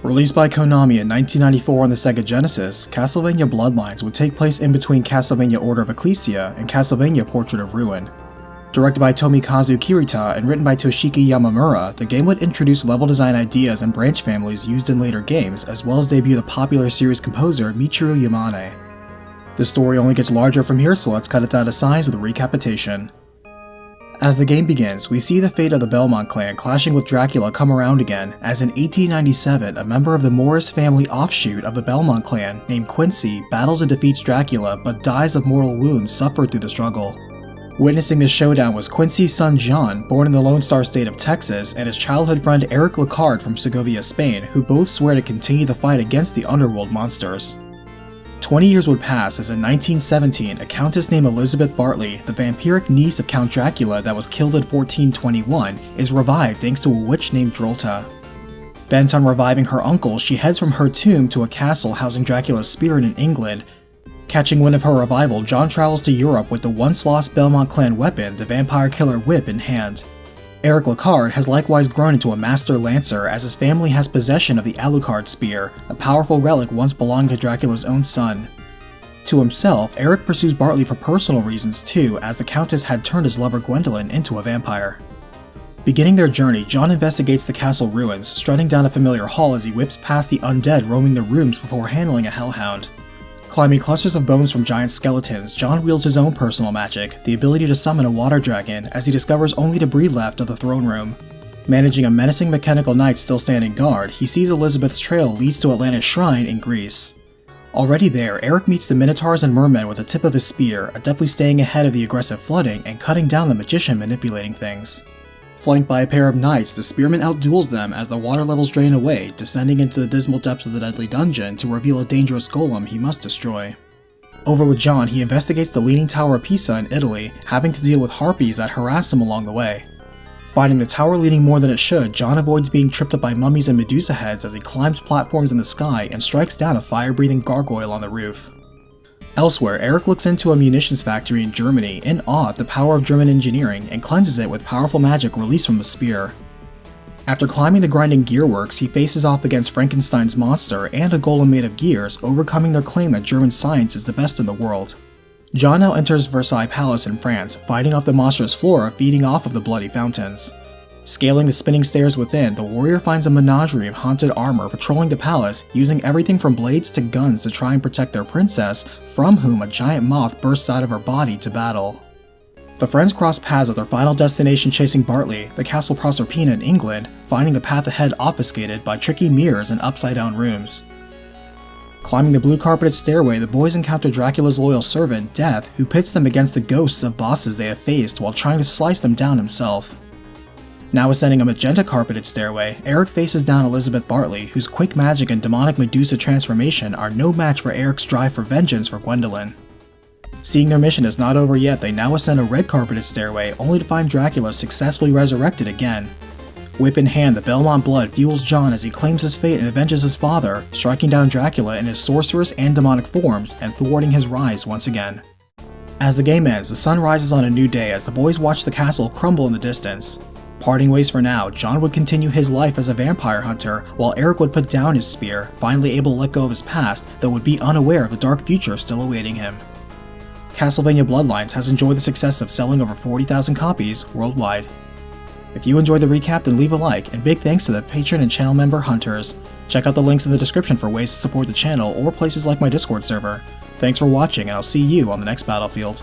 Released by Konami in 1994 on the Sega Genesis, Castlevania Bloodlines would take place in between Castlevania Order of Ecclesia and Castlevania Portrait of Ruin. Directed by Tomikazu Kirita and written by Toshiki Yamamura, the game would introduce level design ideas and branch families used in later games, as well as debut the popular series composer Michiru Yamane. The story only gets larger from here, so let's cut it down to size with a recapitation. As the game begins, we see the fate of the Belmont clan clashing with Dracula come around again, as in 1897, a member of the Morris family offshoot of the Belmont clan, named Quincy, battles and defeats Dracula but dies of mortal wounds suffered through the struggle. Witnessing this showdown was Quincy's son John, born in the Lone Star State of Texas, and his childhood friend Eric Lecard from Segovia, Spain, who both swear to continue the fight against the underworld monsters. 20 years would pass as in 1917, a countess named Elizabeth Bartley, the vampiric niece of Count Dracula that was killed in 1421, is revived thanks to a witch named Drolta. Bent on reviving her uncle, she heads from her tomb to a castle housing Dracula's spirit in England. Catching wind of her revival, John travels to Europe with the once-lost Belmont clan weapon, the vampire killer whip, in hand. Eric Lecard has likewise grown into a master lancer as his family has possession of the Alucard spear, a powerful relic once belonging to Dracula's own son. To himself, Eric pursues Bartley for personal reasons too, as the Countess had turned his lover Gwendolyn into a vampire. Beginning their journey, John investigates the castle ruins, strutting down a familiar hall as he whips past the undead roaming the rooms before handling a hellhound. Climbing clusters of bones from giant skeletons, John wields his own personal magic, the ability to summon a water dragon, as he discovers only debris left of the throne room. Managing a menacing mechanical knight still standing guard, he sees Elizabeth's trail leads to Atlantis Shrine in Greece. Already there, Eric meets the Minotaurs and Mermen with the tip of his spear, adeptly staying ahead of the aggressive flooding and cutting down the magician manipulating things. Flanked by a pair of knights, the spearmen outduels them as the water levels drain away, descending into the dismal depths of the deadly dungeon to reveal a dangerous golem he must destroy. Over with John, he investigates the Leaning Tower of Pisa in Italy, having to deal with harpies that harass him along the way. Finding the tower leaning more than it should, John avoids being tripped up by mummies and Medusa heads as he climbs platforms in the sky and strikes down a fire-breathing gargoyle on the roof. Elsewhere, Eric looks into a munitions factory in Germany in awe at the power of German engineering and cleanses it with powerful magic released from the spear. After climbing the grinding gearworks, he faces off against Frankenstein's monster and a golem made of gears, overcoming their claim that German science is the best in the world. John now enters Versailles Palace in France, fighting off the monstrous flora feeding off of the bloody fountains. Scaling the spinning stairs within, the warrior finds a menagerie of haunted armor patrolling the palace, using everything from blades to guns to try and protect their princess, from whom a giant moth bursts out of her body to battle. The friends cross paths at their final destination chasing Bartley, the Castle Proserpina in England, finding the path ahead obfuscated by tricky mirrors and upside-down rooms. Climbing the blue-carpeted stairway, the boys encounter Dracula's loyal servant, Death, who pits them against the ghosts of bosses they have faced while trying to slice them down himself. Now ascending a magenta-carpeted stairway, Eric faces down Elizabeth Bartley, whose quick magic and demonic Medusa transformation are no match for Eric's drive for vengeance for Gwendolyn. Seeing their mission is not over yet, they now ascend a red-carpeted stairway, only to find Dracula successfully resurrected again. Whip in hand, the Belmont blood fuels John as he claims his fate and avenges his father, striking down Dracula in his sorceress and demonic forms and thwarting his rise once again. As the game ends, the sun rises on a new day as the boys watch the castle crumble in the distance. Parting ways for now, John would continue his life as a vampire hunter, while Eric would put down his spear, finally able to let go of his past, though would be unaware of the dark future still awaiting him. Castlevania Bloodlines has enjoyed the success of selling over 40,000 copies worldwide. If you enjoyed the recap, then leave a like, and big thanks to the patron and channel member hunters. Check out the links in the description for ways to support the channel or places like my Discord server. Thanks for watching, and I'll see you on the next battlefield.